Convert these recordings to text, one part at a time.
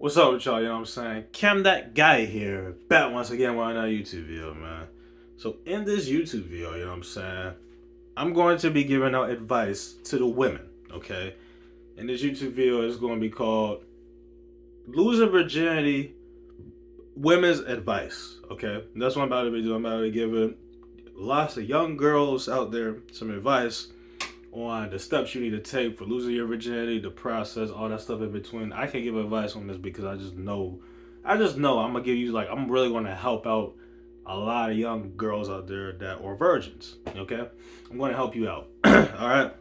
What's up with y'all? You know what I'm saying? Cam that guy here, back once again with another YouTube video, man. So in this YouTube video, you know what I'm saying, I'm going to be giving out advice to the women, okay? And this YouTube video is going to be called Losing Virginity Women's Advice, okay? And that's what I'm about to be doing. I'm about to be giving lots of young girls out there some advice on the steps you need to take for losing your virginity, the process, all that stuff in between. I can't give advice on this because I just know I'm gonna give you I'm really gonna help out a lot of young girls out there that are virgins. Okay, I'm gonna help you out. All right.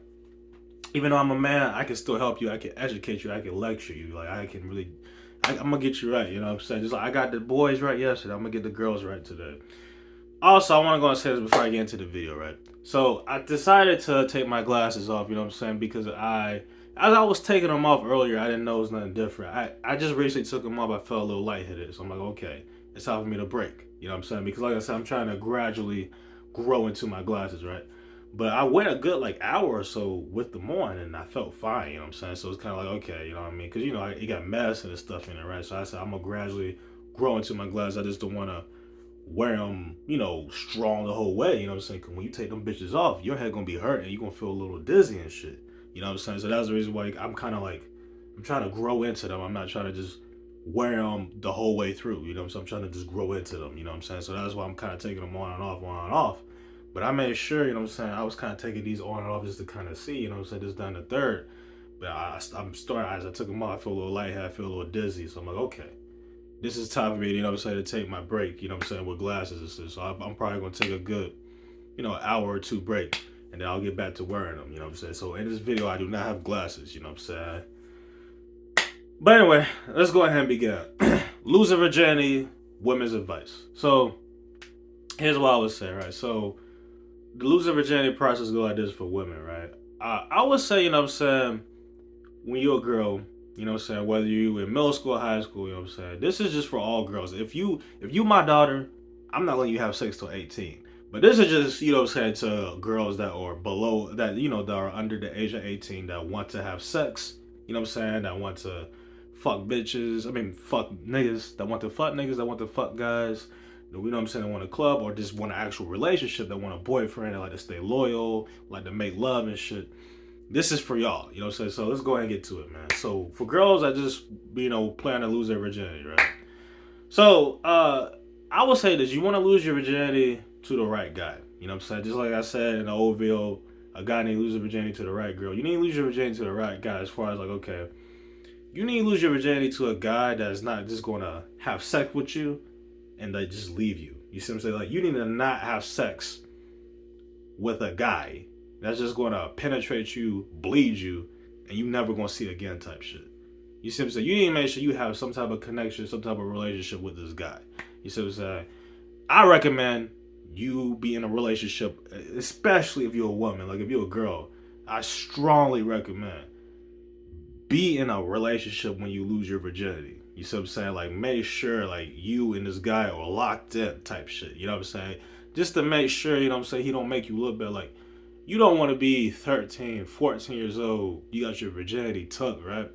Even though I'm a man, I can still help you. I can educate you. I can lecture you. Like I can really, I'm gonna get you right. You know what I'm saying? Just like I got the boys right yesterday, I'm gonna get the girls right today. Also, I want to go and say this before I get into the video, right? So I decided to take my glasses off, you know what I'm saying? Because as I was taking them off earlier, I didn't know it was nothing different. I just recently took them off. I felt a little lightheaded. So I'm like, okay, it's time for me to break. You know what I'm saying? Because like I said, I'm trying to gradually grow into my glasses, right? But I went a good hour or so with them on and I felt fine, you know what I'm saying? So it's kind of like, okay, you know what I mean? Because, it got medicine and stuff in it, right? So I said, I'm going to gradually grow into my glasses. I just don't want to wear them, strong the whole way. You know what I'm saying? Cause when you take them bitches off, your head gonna be hurting. You gonna feel a little dizzy and shit. You know what I'm saying? So that's the reason why I'm kind of I'm trying to grow into them. I'm not trying to just wear them the whole way through. You know what I'm saying? I'm trying to just grow into them. You know what I'm saying? So that's why I'm kind of taking them on and off, on and off. But I made sure, you know what I'm saying? I was kind of taking these on and off just to kind of see, you know what I'm saying? Just down the third. But I'm starting, as I took them off, I feel a little lightheaded, I feel a little dizzy. So I'm like, okay, this is time for me, you know what I'm saying, to take my break, you know what I'm saying, with glasses and stuff. So I'm probably going to take a good, hour or two break. And then I'll get back to wearing them, you know what I'm saying. So in this video, I do not have glasses, you know what I'm saying. But anyway, let's go ahead and begin. Losing virginity, women's advice. So here's what I would say, right? So the losing virginity process go like this for women, right? I would say, you know what I'm saying, when you're a girl, you know what I'm saying, whether you in middle school or high school, you know what I'm saying, this is just for all girls. If you my daughter, I'm not letting you have sex till 18. But this is just, you know what I'm saying, to girls that are below that, that are under the age of 18 that want to have sex, you know what I'm saying, that want to fuck bitches, fuck niggas, that want to fuck niggas, that want to fuck guys, you know what I'm saying, that want a club or just want an actual relationship, that want a boyfriend, that like to stay loyal, like to make love and shit. This is for y'all, you know what I'm saying? So let's go ahead and get to it, man. So for girls that just, plan to lose their virginity, right? So I would say this: you want to lose your virginity to the right guy. You know what I'm saying? Just like I said in the old video, a guy need to lose his virginity to the right girl. You need to lose your virginity to the right guy as far as okay, you need to lose your virginity to a guy that's not just gonna have sex with you and they just leave you. You see what I'm saying? Like you need to not have sex with a guy that's just gonna penetrate you, bleed you, and you never gonna see again type shit. You see what I'm saying? You need to make sure you have some type of connection, some type of relationship with this guy. You see what I'm saying? I recommend you be in a relationship, especially if you're a woman. Like if you're a girl, I strongly recommend be in a relationship when you lose your virginity. You see what I'm saying? Like make sure you and this guy are locked in type shit. You know what I'm saying? Just to make sure, you know what I'm saying, he don't make you look bad. Like you don't want to be 13, 14 years old, you got your virginity tucked, right?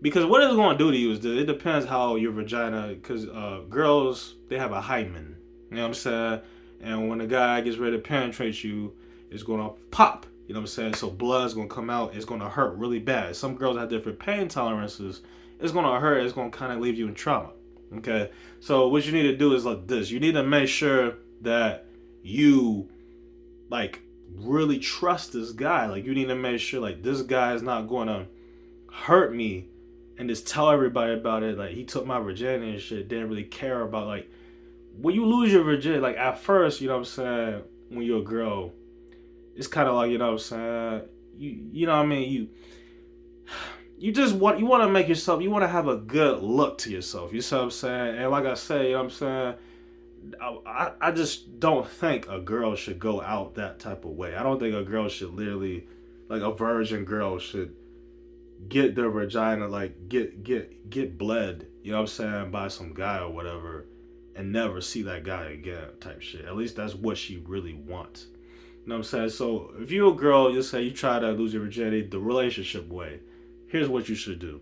Because what it's going to do to you is that it depends how your vagina, because girls, they have a hymen. You know what I'm saying? And when a guy gets ready to penetrate you, it's going to pop. You know what I'm saying? So blood's going to come out. It's going to hurt really bad. Some girls have different pain tolerances. It's going to hurt. It's going to kind of leave you in trauma. Okay? So what you need to do is like this. You need to make sure that you, really trust this guy. Like, you need to make sure, this guy is not going to hurt me and just tell everybody about it. Like he took my virginity and shit. Didn't really care about when you lose your virginity. Like at first, you know what I'm saying. When you're a girl, it's kind of like you know what I'm saying. You know what I mean. You just want to make yourself. You want to have a good look to yourself. You see what I'm saying. And like I say, you know what I'm saying. I just don't think a girl should go out that type of way. I don't think a girl should literally, like a virgin girl should get their vagina get bled, you know what I'm saying, by some guy or whatever and never see that guy again type shit. At least that's what she really wants. You know what I'm saying? So if you're a girl, you say you try to lose your virginity the relationship way, here's what you should do.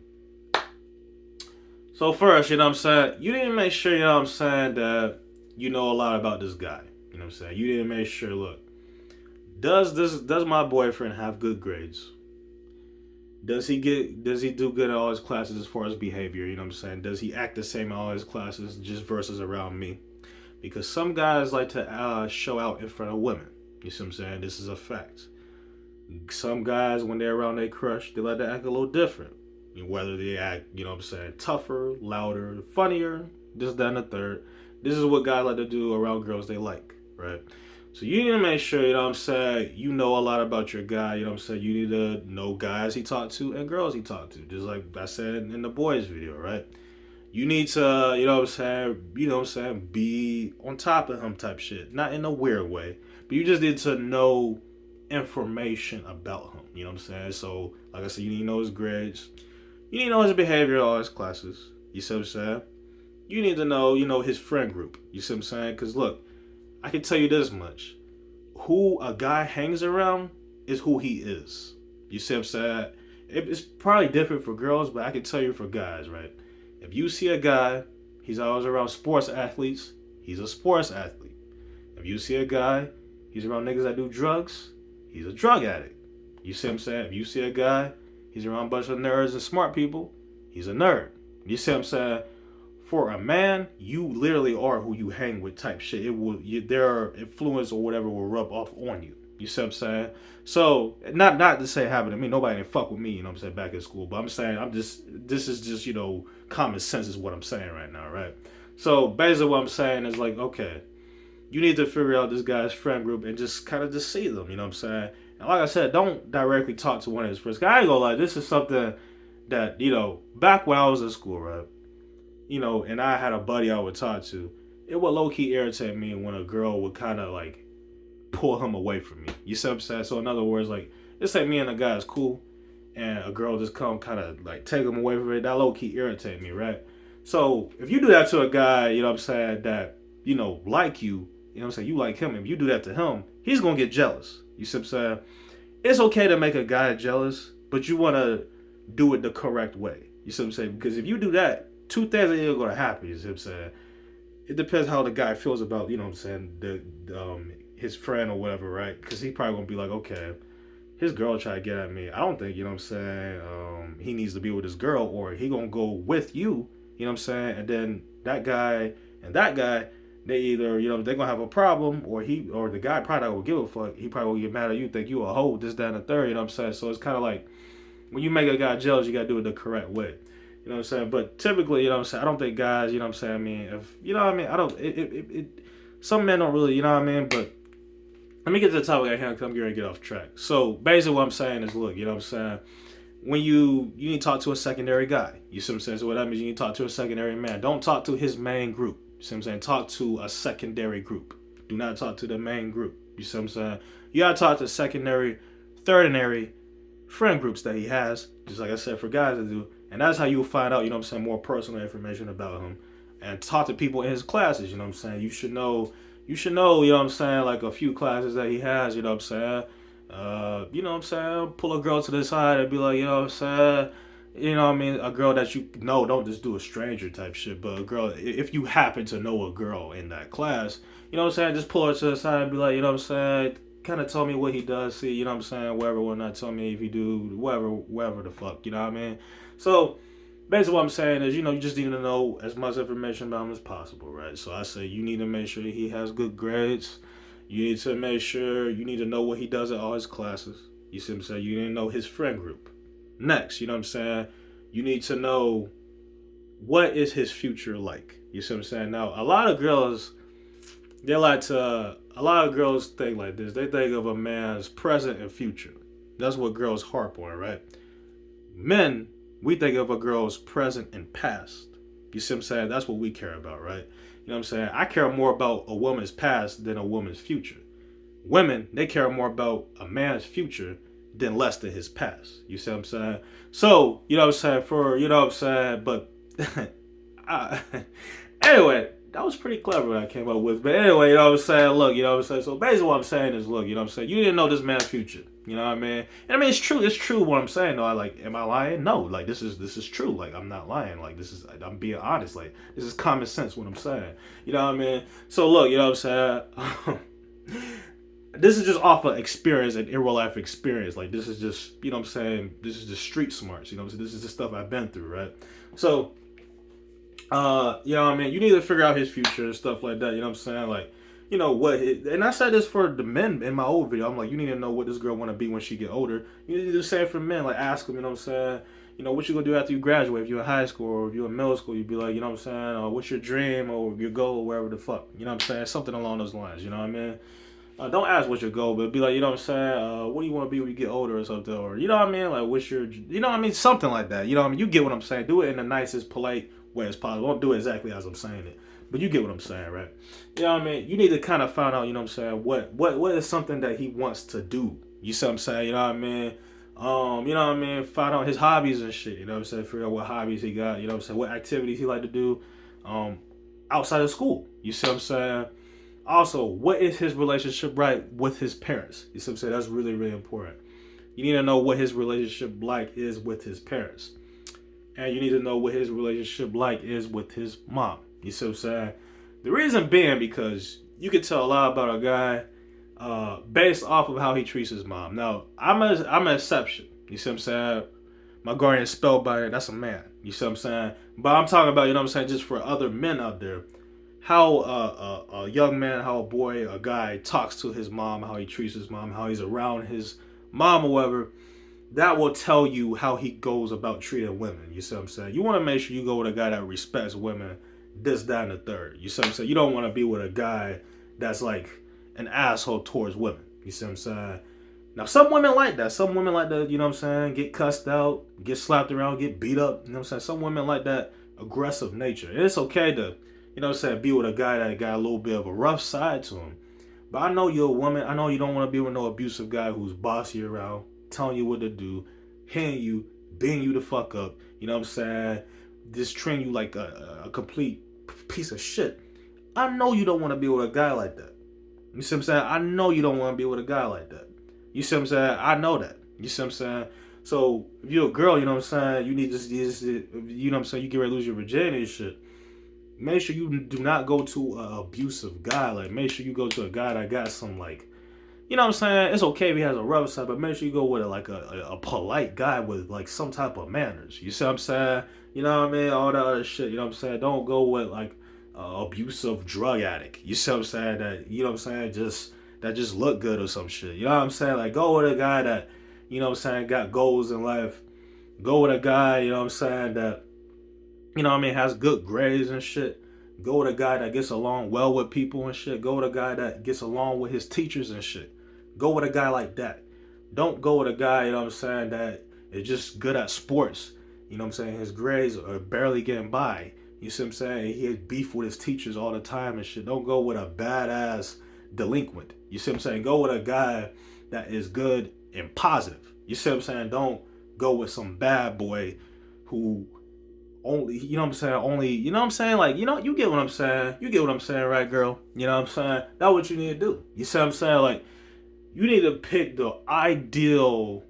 So first, you know what I'm saying, you need to make sure, you know what I'm saying, that you know a lot about this guy. You know what I'm saying? You need to make sure, look, does my boyfriend have good grades? Does he do good in all his classes as far as behavior? You know what I'm saying? Does he act the same in all his classes just versus around me? Because some guys like to show out in front of women. You see what I'm saying? This is a fact. Some guys, when they're around their crush, they like to act a little different. Whether they act, you know what I'm saying, tougher, louder, funnier, this, that, and the third. This is what guys like to do around girls they like, right? So you need to make sure, you know what I'm saying, you know a lot about your guy, you know what I'm saying? You need to know guys he talked to and girls he talked to. Just like I said in the boys video, right? You need to, you know what I'm saying, be on top of him type shit. Not in a weird way. But you just need to know information about him. You know what I'm saying? So, like I said, you need to know his grades. You need to know his behavior in all his classes. You see what I'm saying? You need to know, you know, his friend group. You see what I'm saying? Because look, I can tell you this much. Who a guy hangs around is who he is. You see what I'm saying? It's probably different for girls, but I can tell you for guys, right? If you see a guy, he's always around sports athletes, he's a sports athlete. If you see a guy, he's around niggas that do drugs, he's a drug addict. You see what I'm saying? If you see a guy, he's around a bunch of nerds and smart people, he's a nerd. You see what I'm saying? For a man, you literally are who you hang with type shit. Their influence or whatever will rub off on you. You see what I'm saying? So, not to say it happened to me. Nobody didn't fuck with me, you know what I'm saying, back in school. But I'm saying, this is just, you know, common sense is what I'm saying right now, right? So, basically what I'm saying is like, okay, you need to figure out this guy's friend group and just kind of just see them, you know what I'm saying? And like I said, don't directly talk to one of his friends. I ain't gonna lie, this is something that, you know, back when I was in school, right? You know, and I had a buddy I would talk to, it would low-key irritate me when a girl would kind of like pull him away from me. You see what I'm saying? So in other words, like, let's say me and a guy is cool, and a girl just come kind of like take him away from it. That low-key irritate me, right? So if you do that to a guy, you know what I'm saying, that, you know, like you know what I'm saying, you like him, if you do that to him, he's going to get jealous. You see what I'm saying? It's okay to make a guy jealous, but you want to do it the correct way. You see what I'm saying? Because if you do that, two things are going to happen. You see what I'm saying? It depends how the guy feels about, you know what I'm saying, his friend or whatever, right? Because he probably going to be like, okay, his girl try to get at me. I don't think, you know what I'm saying, he needs to be with his girl, or he going to go with you, you know what I'm saying? And then that guy and that guy, they either, you know, they're going to have a problem, or the guy probably not going to give a fuck. He probably will get mad at you, think you a hoe, this, that, and the third, you know what I'm saying? So it's kind of like, when you make a guy jealous, you got to do it the correct way. You know what I'm saying? But typically, you know what I'm saying, I don't think guys, you know what I'm saying, I mean, if, you know what I mean, I don't, some men don't really, you know what I mean, but let me get to the topic at hand, come here and get off track. So basically what I'm saying is, look, you know what I'm saying, when you need to talk to a secondary guy, you see what I'm saying? So what that means, you need to talk to a secondary man. Don't talk to his main group. You see what I'm saying? Talk to a secondary group. Do not talk to the main group. You see what I'm saying? You gotta talk to secondary, thirdary friend groups that he has, just like I said, for guys to do. And that's how you'll find out, you know what I'm saying, more personal information about him. And talk to people in his classes, you know what I'm saying? You should know, you know what I'm saying, like a few classes that he has, you know what I'm saying? You know what I'm saying? Pull a girl to the side and be like, you know what I'm saying? You know what I mean? A girl that you know, don't just do a stranger type shit, but a girl, if you happen to know a girl in that class, you know what I'm saying? Just pull her to the side and be like, you know what I'm saying? Kind of tell me what he does, see, you know what I'm saying? Whatever, whatnot, tell me if he do, whatever the fuck, you know what I mean? So, basically what I'm saying is, you know, you just need to know as much information about him as possible, right? So I say you need to make sure he has good grades. You need to make sure, you need to know what he does at all his classes. You see what I'm saying? You need to know his friend group. Next, you know what I'm saying? You need to know what is his future like. You see what I'm saying? Now, a lot of girls think like this. They think of a man's present and future. That's what girls harp on, right? Men, we think of a girl's present and past. You see what I'm saying? That's what we care about, right? You know what I'm saying? I care more about a woman's past than a woman's future. Women, they care more about a man's future than less than his past. You see what I'm saying? So, you know what I'm saying? But, anyway, That was pretty clever what I came up with. But anyway, you know what I'm saying? Look, you know what I'm saying? So basically what I'm saying is, look, you know what I'm saying? You didn't know this man's future. You know what I mean? And I mean, it's true. It's true what I'm saying, though. Am I lying? No. Like, this is true. Like, I'm not lying. Like, I'm being honest. Like, this is common sense what I'm saying. You know what I mean? So look, you know what I'm saying? This is just off of experience and in real life experience. Like, this is just, you know what I'm saying? This is just street smarts. You know what I'm saying? This is the stuff I've been through, right? So, you know what I mean? You need to figure out his future and stuff like that. You know what I'm saying? Like, you know what? And I said this for the men in my old video. I'm like, you need to know what this girl want to be when she get older. You need to do the same for men. Like, ask them. You know what I'm saying? You know, what you gonna do after you graduate? If you're in high school or if you're in middle school, you'd be like, you know what I'm saying? What's your dream or your goal or wherever the fuck? You know what I'm saying? Something along those lines. You know what I mean? Don't ask what's your goal, but be like, you know what I'm saying? What do you want to be when you get older or something? Or, you know what I mean? Like, what's your, you know what I mean? Something like that. You know what I mean? You get what I'm saying. Do it in the nicest, polite way as possible. Don't do it exactly as I'm saying it. But you get what I'm saying, right? You know what I mean? You need to kind of find out, you know what I'm saying, what is something that he wants to do. You see what I'm saying? You know what I mean? You know what I mean? Find out his hobbies and shit. You know what I'm saying? Figure out what hobbies he got. You know what I'm saying? What activities he like to do outside of school. You see what I'm saying? Also, what is his relationship right with his parents? You see what I'm saying? That's really, really important. You need to know what his relationship like is with his parents. And you need to know what his relationship like is with his mom. You see what I'm saying? The reason being because you can tell a lot about a guy based off of how he treats his mom. Now, I'm an exception. You see what I'm saying? My guardian spellbinder, that's a man. You see what I'm saying? But I'm talking about, you know what I'm saying, just for other men out there. How a young man, how a boy, a guy talks to his mom, how he treats his mom, how he's around his mom or whatever, that will tell you how he goes about treating women. You see what I'm saying? You want to make sure you go with a guy that respects women, this, that, and the third. You see what I'm saying? You don't want to be with a guy that's like an asshole towards women. You see what I'm saying? Now, some women like that. Some women like that, you know what I'm saying, get cussed out, get slapped around, get beat up. You know what I'm saying? Some women like that aggressive nature. And it's okay to, you know what I'm saying, be with a guy that got a little bit of a rough side to him. But I know you're a woman. I know you don't want to be with no abusive guy who's bossy around, telling you what to do, hitting you, beating you the fuck up. You know what I'm saying? Just treating you like a complete piece of shit. I know you don't want to be with a guy like that. You see what I'm saying? I know you don't want to be with a guy like that. You see what I'm saying? I know that. You see what I'm saying? So if you're a girl, you know what I'm saying, you need to, you know what I'm saying, you get ready to lose your virginity and shit. Make sure you do not go to an abusive guy. Like, make sure you go to a guy that got some, like, you know what I'm saying? It's okay if he has a rough side, but make sure you go with a polite guy with, like, some type of manners. You see what I'm saying? You know what I mean? All that other shit. You know what I'm saying? Don't go with, like, abusive drug addict. You see what I'm saying? That, you know what I'm saying? That just look good or some shit. You know what I'm saying? Like, go with a guy that, you know what I'm saying, got goals in life. Go with a guy, you know what I'm saying, that, you know what I mean, has good grades and shit. Go with a guy that gets along well with people and shit. Go with a guy that gets along with his teachers and shit. Go with a guy like that. Don't go with a guy, you know what I'm saying, that is just good at sports. You know what I'm saying? His grades are barely getting by. You see what I'm saying? He has beef with his teachers all the time and shit. Don't go with a badass delinquent. You see what I'm saying? Go with a guy that is good and positive. You see what I'm saying? Don't go with some bad boy who only, you know what I'm saying, only, you know what I'm saying, like, you know, you get what I'm saying, right, girl? You know what I'm saying? That's what you need to do. You see what I'm saying? Like, you need to pick the ideal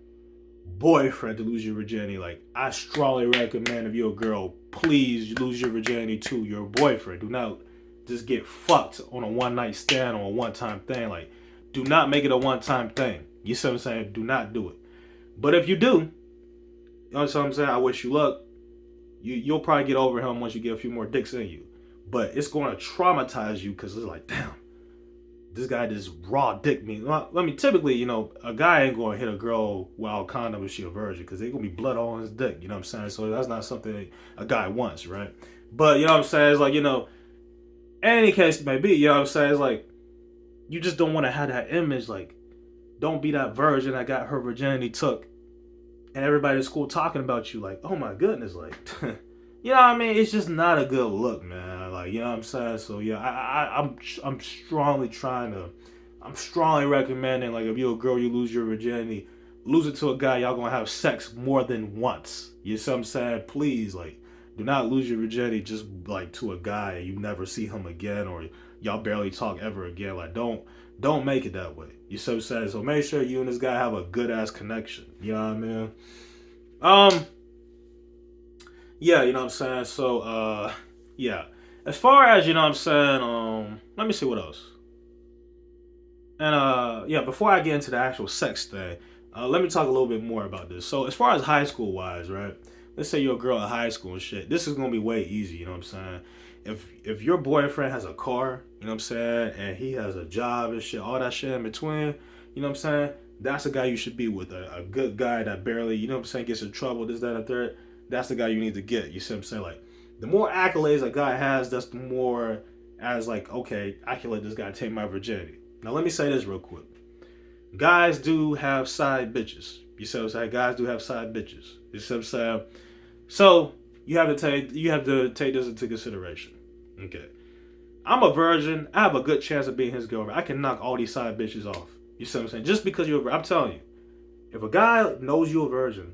boyfriend to lose your virginity. Like, I strongly recommend, if you're a girl, please lose your virginity to your boyfriend. Do not just get fucked on a one-night stand or a one-time thing. Like, do not make it a one-time thing. You see what I'm saying? Do not do it. But if you do, you know what I'm saying, I wish you luck. You'll probably get over him once you get a few more dicks in you. But it's going to traumatize you because it's like, damn, this guy just raw dick me. I mean, typically, you know, a guy ain't going to hit a girl while condom if she a virgin because there's going to be blood on his dick. You know what I'm saying? So that's not something a guy wants, right? But, you know what I'm saying? It's like, you know, any case it may be, you know what I'm saying? It's like, you just don't want to have that image. Like, don't be that virgin that got her virginity took and everybody in school talking about you like, oh my goodness, like, you know what I mean? It's just not a good look, man. Like, you know what I'm saying? So yeah, I'm strongly recommending, like, if you're a girl, you lose your virginity, lose it to a guy, y'all gonna have sex more than once. You see what I'm saying? Please, like, Do not lose your virginity just like to a guy and you never see him again or y'all barely talk ever again. Like don't make it that way. You see what I'm saying? So make sure you and this guy have a good ass connection. You know what I mean? Um, yeah, you know what I'm saying? So yeah. As far as you know what I'm saying, let me see what else. And yeah, before I get into the actual sex thing, let me talk a little bit more about this. So as far as high school wise, right? Let's say you're a girl in high school and shit. This is gonna be way easy, you know what I'm saying? If your boyfriend has a car, you know what I'm saying, and he has a job and shit, all that shit in between, you know what I'm saying? That's the guy you should be with. A good guy that barely, you know what I'm saying, gets in trouble, this, that, and the third. That's the guy you need to get. You see what I'm saying? Like the more accolades a guy has, that's the more as like, okay, I can let this guy take my virginity. Now let me say this real quick. Guys do have side bitches. You see what I'm saying? Guys do have side bitches. You see what I'm saying? So you have to take this into consideration. Okay. I'm a virgin. I have a good chance of being his girlfriend. I can knock all these side bitches off. You see what I'm saying? Just because you're a virgin. I'm telling you, if a guy knows you're a virgin,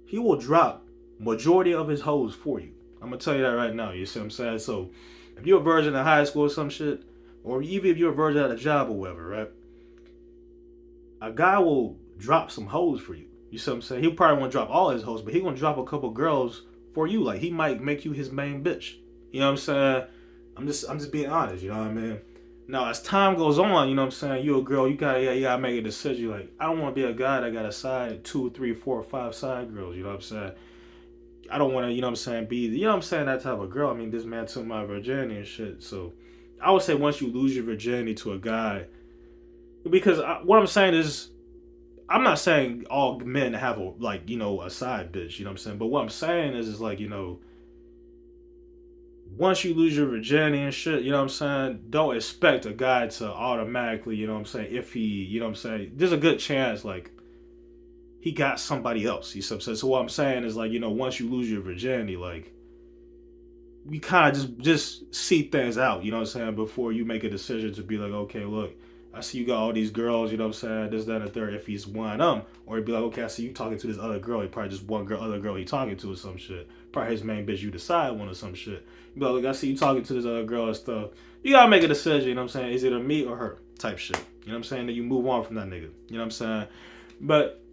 he will drop majority of his hoes for you. I'm gonna tell you that right now. You see what I'm saying? So if you're a virgin in high school or some shit, or even if you're a virgin at a job or whatever, right? A guy will drop some hoes for you. You see what I'm saying? He probably won't drop all his hoes, but he gonna drop a couple girls for you. Like he might make you his main bitch. You know what I'm saying? I'm just being honest. You know what I mean? Now as time goes on, you know what I'm saying? You a girl, you gotta make a decision. Like I don't want to be a guy that got a side 2, 3, 4, 5 side girls. You know what I'm saying? I don't want to, you know what I'm saying, be, you know what I'm saying, that type of girl. I mean, this man took my virginity and shit. So I would say once you lose your virginity to a guy, because what I'm saying is, I'm not saying all men have a like a side bitch, you know what I'm saying. But what I'm saying is like once you lose your virginity and shit, you know what I'm saying. Don't expect a guy to automatically, you know what I'm saying. If he, you know what I'm saying, there's a good chance like he got somebody else. You see what I'm saying. So what I'm saying is like once you lose your virginity, like we kind of just see things out, you know what I'm saying, before you make a decision to be like, okay, look, I see you got all these girls, you know what I'm saying, this, that, and the third, if he's one of them. Or he'd be like, okay, I see you talking to this other girl, he probably just one girl, other girl he talking to or some shit. Probably his main bitch, you decide one or some shit. You'd be like, look, I see you talking to this other girl and stuff. You gotta make a decision, you know what I'm saying, is it a me or her type shit. You know what I'm saying, that you move on from that nigga, you know what I'm saying. But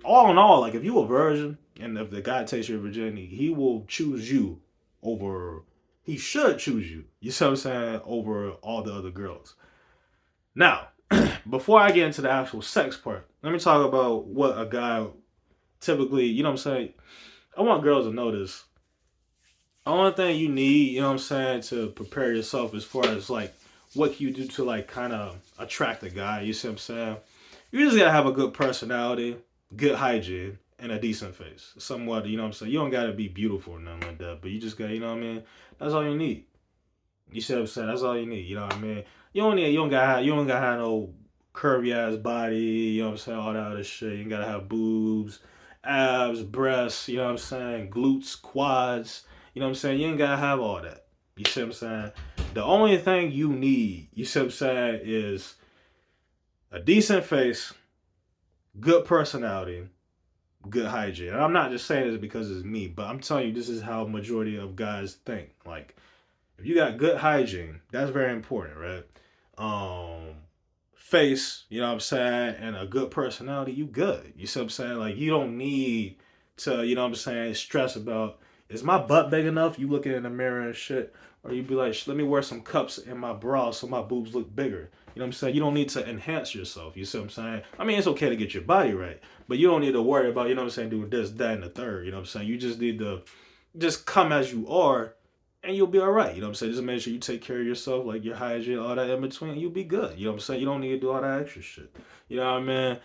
all in all, like if you a virgin and if the guy takes your virginity, he will choose you over. He should choose you. You see what I'm saying? Over all the other girls. Now, before I get into the actual sex part, let me talk about what a guy typically. You know what I'm saying? I want girls to know this. The only thing you need, you know what I'm saying, to prepare yourself as far as like what can you do to like kind of attract a guy. You see what I'm saying? You just gotta have a good personality, good hygiene, and a decent face. Somewhat, you know what I'm saying? You don't gotta be beautiful or nothing like that, but you just gotta, you know what I mean? That's all you need. You see what I'm saying? That's all you need, you know what I mean? You don't gotta have no curvy ass body, you know what I'm saying? All that other shit. You gotta have boobs, abs, breasts, you know what I'm saying? Glutes, quads, you know what I'm saying? You ain't gotta have all that. You see what I'm saying? The only thing you need, you see what I'm saying, is a decent face, good personality, good hygiene. And I'm not just saying this because it's me, but I'm telling you this is how majority of guys think. Like if you got good hygiene, that's very important, right? Um Face, you know what I'm saying, and a good personality, you good. You see what I'm saying? Like you don't need to, you know what I'm saying, stress about is my butt big enough? You looking in the mirror and shit. Or you be like, let me wear some cups in my bra so my boobs look bigger. You know what I'm saying? You don't need to enhance yourself. You see what I'm saying? I mean, it's okay to get your body right, but you don't need to worry about, you know what I'm saying, doing this, that, and the third. You know what I'm saying? You just need to just come as you are and you'll be all right. You know what I'm saying? Just make sure you take care of yourself, like your hygiene, all that in between, you'll be good. You know what I'm saying? You don't need to do all that extra shit. You know what I mean?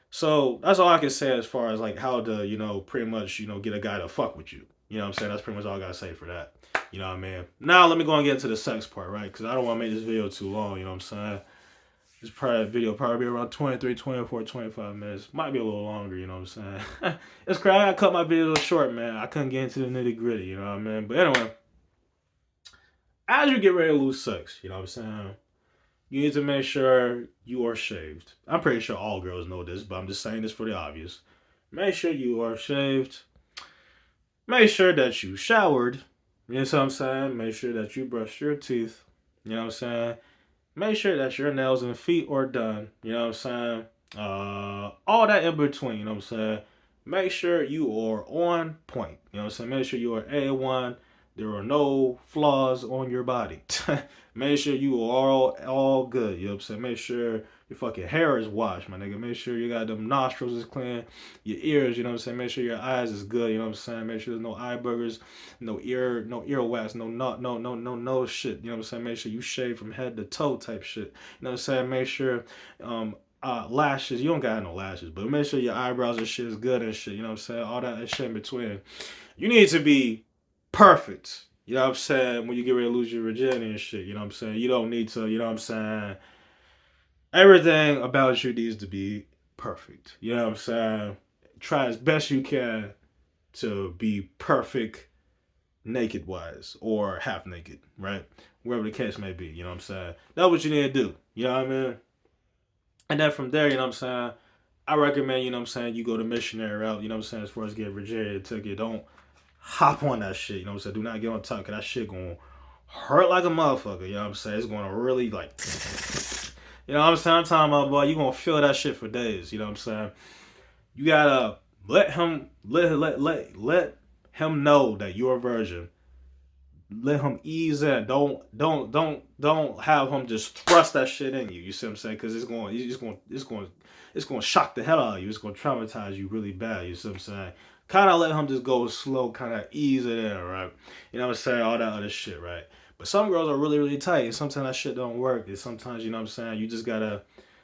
So that's all I can say as far as like how to, pretty much, get a guy to fuck with you. You know what I'm saying? That's pretty much all I gotta say for that. You know what I mean? Now let me go and get into the sex part, right? Because I don't want to make this video too long, you know what I'm saying? This video probably be around 23, 24, 25 minutes. Might be a little longer, you know what I'm saying? It's crazy. I cut my videos short, man. I couldn't get into the nitty gritty, you know what I mean? But anyway, as you get ready to lose sex, you know what I'm saying? You need to make sure you are shaved. I'm pretty sure all girls know this, but I'm just saying this for the obvious. Make sure you are shaved. make sure that you showered. You know what I'm saying? Make sure that you brush your teeth. You know what I'm saying? Make sure that your nails and feet are done. You know what I'm saying? All that in between. You know what I'm saying? Make sure you are on point. You know what I'm saying? Make sure you are A1. There are no flaws on your body. Make sure you are all good. You know what I'm saying? Make sure your fucking hair is washed, my nigga. Make sure you got them nostrils is clean. Your ears, you know what I'm saying? Make sure your eyes is good. You know what I'm saying? Make sure there's no eye burgers, no ear wax, no nose shit. You know what I'm saying? Make sure you shave from head to toe type shit. You know what I'm saying? Make sure lashes, you don't got no lashes, but make sure your eyebrows and shit is good and shit. You know what I'm saying? All that shit in between. You need to be perfect. You know what I'm saying? When you get ready to lose your virginity and shit. You know what I'm saying? You don't need to, you know what I'm saying? Everything about you needs to be perfect. You know what I'm saying? Try as best you can to be perfect naked wise or half naked, right? Wherever the case may be, you know what I'm saying? That's what you need to do. You know what I mean? And then from there, you know what I'm saying? I recommend, you know what I'm saying, you go the missionary route, you know what I'm saying, as far as get virginity ticket. Don't hop on that shit, you know what I'm saying? Do not get on top, cause that shit gonna hurt like a motherfucker, you know what I'm saying? It's gonna really like you know what I'm saying? I'm talking about, boy, you gonna feel that shit for days, you know what I'm saying? You gotta let him know that you're a virgin. Let him ease in. Don't have him just thrust that shit in you. You see what I'm saying? Because it's going to shock the hell out of you. It's going to traumatize you really bad. You see what I'm saying? Kind of let him just go slow. Kind of ease it in, right? You know what I'm saying? All that other shit, right? But some girls are really really tight, and sometimes that shit don't work. And sometimes you know what I'm saying. You just gotta.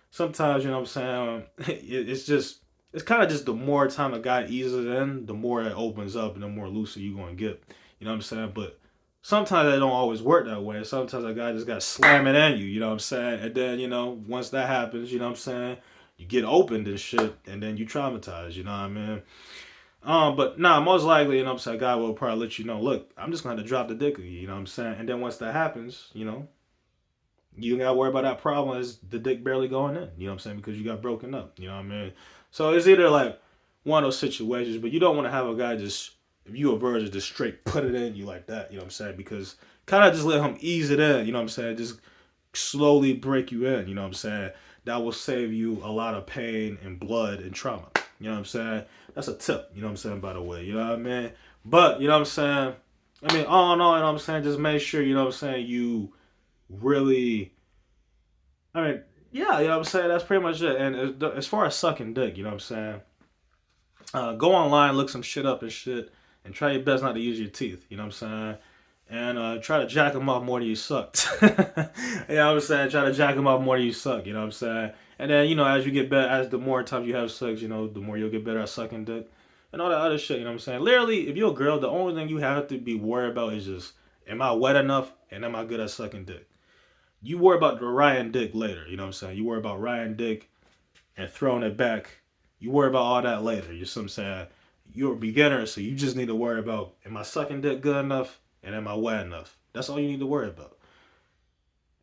Sometimes you know what I'm saying. It's just. It's kind of just the more time a guy eases it in, the more it opens up, and the more looser you gonna get. You know what I'm saying? But sometimes it don't always work that way. Sometimes a guy just got to slam it at you, you know what I'm saying? And then, you know, once that happens, you know what I'm saying? You get opened and shit, and then you traumatize, you know what I mean? But nah, most likely, you know what I'm saying, a guy will probably let you know, look, I'm just gonna drop the dick on you, you know what I'm saying? And then once that happens, you know, you don't gotta worry about that problem is the dick barely going in, you know what I'm saying? Because you got broken up, you know what I mean? So it's either like one of those situations, but you don't want to have a guy just, if you a virgin, just straight put it in you like that, you know what I'm saying? Because kind of just let him ease it in, you know what I'm saying? Just slowly break you in, you know what I'm saying? That will save you a lot of pain and blood and trauma, you know what I'm saying? That's a tip, you know what I'm saying, by the way, you know what I mean? But, you know what I'm saying? I mean, all in all, you know what I'm saying? Just make sure, you know what I'm saying, you really, I mean, yeah, you know what I'm saying? That's pretty much it. And as far as sucking dick, you know what I'm saying? Go online, look some shit up and shit, and try your best not to use your teeth. You know what I'm saying? And try to jack them off more than you sucked. You know what I'm saying? Try to jack them off more than you suck. You know what I'm saying? And then, you know, as you get better, as the more times you have sex, you know, the more you'll get better at sucking dick and all that other shit. You know what I'm saying? Literally, if you're a girl, the only thing you have to be worried about is just, am I wet enough and am I good at sucking dick? You worry about the Ryan dick later. You know what I'm saying? You worry about Ryan dick and throwing it back. You worry about all that later. You see what I'm saying? You're a beginner, so you just need to worry about, am I sucking dick good enough and am I wet enough? That's all you need to worry about.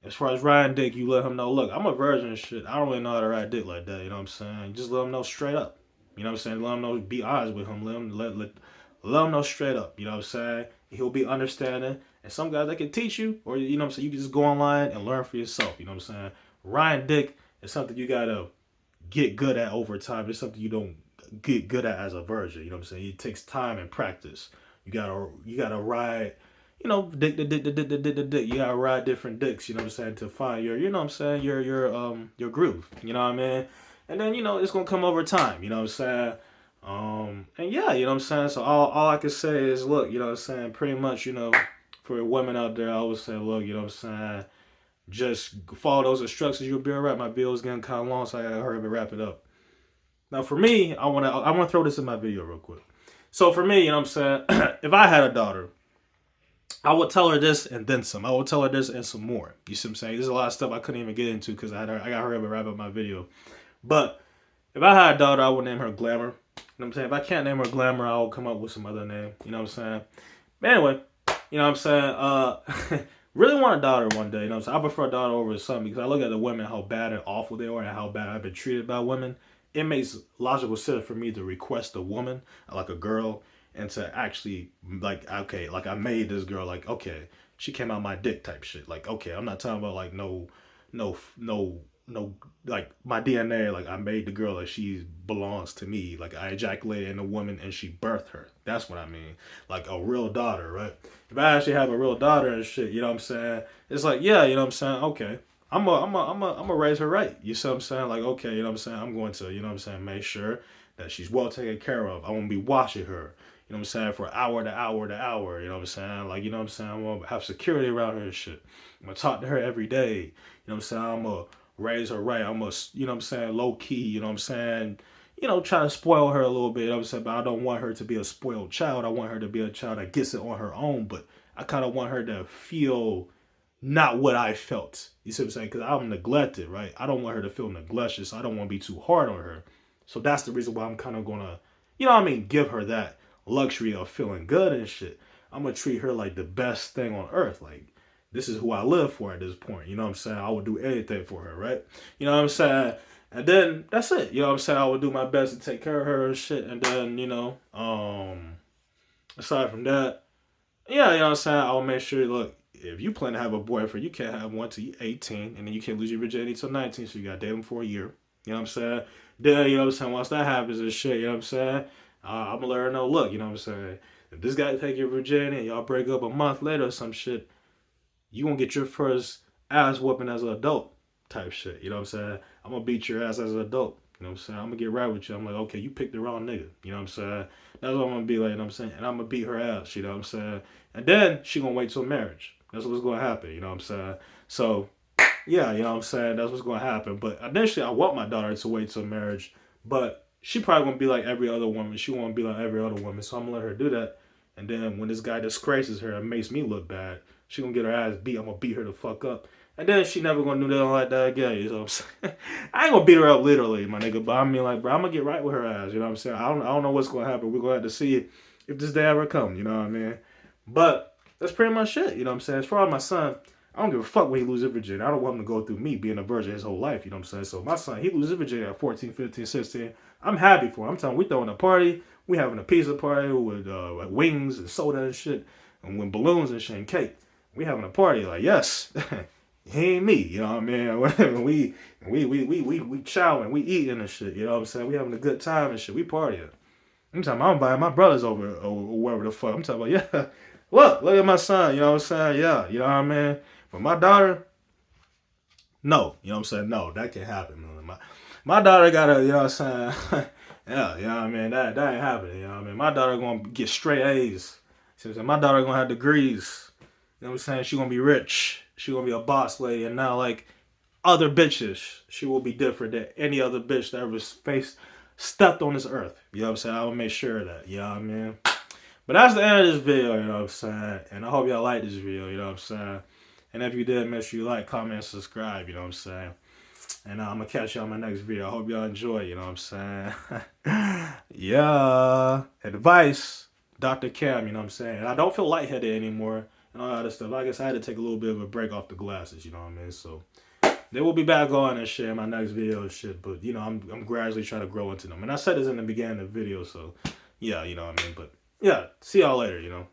As far as riding dick, you let him know, look, I'm a virgin and shit. I don't really know how to ride dick like that, you know what I'm saying? Just let him know straight up. You know what I'm saying? Let him know, be honest with him. Let him know straight up. You know what I'm saying? He'll be understanding. And some guys that can teach you, or you know what I'm saying, you can just go online and learn for yourself. You know what I'm saying? Riding dick is something you gotta get good at over time. It's something you don't get good at as a virgin. You know what I'm saying? It takes time and practice. You gotta ride, you know, dick. You gotta ride different dicks, you know what I'm saying, to find your, you know what I'm saying, your groove. You know what I mean? And then, you know, it's gonna come over time, you know what I'm saying? And yeah, you know what I'm saying? So all I can say is, look, you know what I'm saying, pretty much, you know, for women out there, I always say, look, you know what I'm saying, just follow those instructions, you'll be alright. My bill's getting kind of long, so I gotta hurry up and wrap it up. Now, for me, I wanna throw this in my video real quick. So for me, you know what I'm saying, if I had a daughter, I would tell her this and then some. I would tell her this and some more. You see what I'm saying? There's a lot of stuff I couldn't even get into because I got to hurry up and wrap up my video. But if I had a daughter, I would name her Glamour. You know what I'm saying? If I can't name her Glamour, I'll come up with some other name. You know what I'm saying? But anyway, you know what I'm saying? Really want a daughter one day. You know what I'm saying? I prefer a daughter over a son because I look at the women, how bad and awful they are, and how bad I've been treated by women. It makes logical sense for me to request a woman, like a girl, and to actually like, okay, like I made this girl like, okay, she came out my dick type shit. Like, okay, I'm not talking about like no like my DNA. Like I made the girl like she belongs to me. Like I ejaculated in a woman and she birthed her. That's what I mean. Like a real daughter, right? If I actually have a real daughter and shit, you know what I'm saying? It's like, yeah, you know what I'm saying? Okay. I'm a raise her right. You see what I'm saying? Like, okay, you know what I'm saying? I'm going to, you know what I'm saying, make sure that she's well taken care of. I won't be watching her, you know what I'm saying, for hour to hour to hour, you know what I'm saying? Like, you know what I'm saying? I'm gonna have security around her and shit. I'm gonna talk to her every day. You know what I'm saying? I'm gonna raise her right. I'm gonna, you know what I'm saying, low key, you know what I'm saying? You know, try to spoil her a little bit, you know what I'm saying? But I don't want her to be a spoiled child. I want her to be a child that gets it on her own, but I kind of want her to feel not what I felt. You see what I'm saying? Because I'm neglected, right? I don't want her to feel neglected, so I don't want to be too hard on her. So that's the reason why I'm kind of gonna, you know what I mean, give her that luxury of feeling good and shit. I'm gonna treat her like the best thing on earth. Like, this is who I live for at this point. You know what I'm saying? I would do anything for her, right? You know what I'm saying? And then that's it. You know what I'm saying? I would do my best to take care of her and shit. And then, you know, aside from that, yeah, you know what I'm saying? I'll make sure, look, if you plan to have a boyfriend, you can't have one till you're 18, and then you can't lose your virginity till 19, so you gotta date him for a year. You know what I'm saying? Then, you know what I'm saying? Once that happens and shit, you know what I'm saying? I'm gonna let her know, look, you know what I'm saying? If this guy take your virginity and y'all break up a month later or some shit, you gonna get your first ass whooping as an adult type shit. You know what I'm saying? I'm gonna beat your ass as an adult. You know what I'm saying? I'm gonna get right with you. I'm like, okay, you picked the wrong nigga. You know what I'm saying? That's what I'm gonna be like, you know what I'm saying? And I'm gonna beat her ass, you know what I'm saying? And then she gonna wait till marriage. That's what's gonna happen, you know what I'm saying? So, yeah, you know what I'm saying? That's what's gonna happen. But initially, I want my daughter to wait till marriage, but she probably gonna be like every other woman. She won't be like every other woman, so I'm gonna let her do that. And then when this guy disgraces her and makes me look bad, she gonna get her ass beat. I'm gonna beat her the fuck up. And then she never gonna do nothing like that again. You know what I'm saying? I ain't gonna beat her up literally, my nigga. But I mean, like, bro, I'm gonna get right with her ass. You know what I'm saying? I don't know what's gonna happen. We're gonna have to see if this day ever come. You know what I mean? But that's pretty much it. You know what I'm saying? As far as my son, I don't give a fuck when he loses virginity. I don't want him to go through me being a virgin his whole life. You know what I'm saying? So my son, he loses virginity at 14, 15, 16. I'm happy for him. I'm telling him, we throwing a party. We having a pizza party with like wings and soda and shit. And with balloons and shit and cake. We having a party. Like, yes. He ain't me, you know what I mean? we chowing, we eating and shit, you know what I'm saying? We having a good time and shit, we partying. I'm talking about, I'm buying my brothers over or wherever the fuck. I'm talking about, yeah, look at my son, you know what I'm saying? Yeah, you know what I mean? But my daughter, no, you know what I'm saying? No, that can't happen. Man. My daughter gotta, you know what I'm saying? Yeah, you know what I mean? That ain't happening, you know what I mean? My daughter gonna get straight A's. You know what I'm saying? My daughter gonna have degrees. You know what I'm saying? She gonna be rich. She gonna be a boss lady, and now like other bitches, she will be different than any other bitch that ever stepped on this earth. You know what I'm saying? I will make sure of that. You know what I mean? But that's the end of this video. You know what I'm saying? And I hope y'all like this video. You know what I'm saying? And if you did, make sure you like, comment, and subscribe. You know what I'm saying? And I'm gonna catch y'all in my next video. I hope y'all enjoy. You know what I'm saying? Yeah. Advice, Dr. Cam. You know what I'm saying? And I don't feel lightheaded anymore. And all that other stuff. I guess I had to take a little bit of a break off the glasses, you know what I mean? So they will be back on and shit in my next video and shit. But you know, I'm gradually trying to grow into them. And I said this in the beginning of the video, so yeah, you know what I mean? But yeah, see y'all later, you know.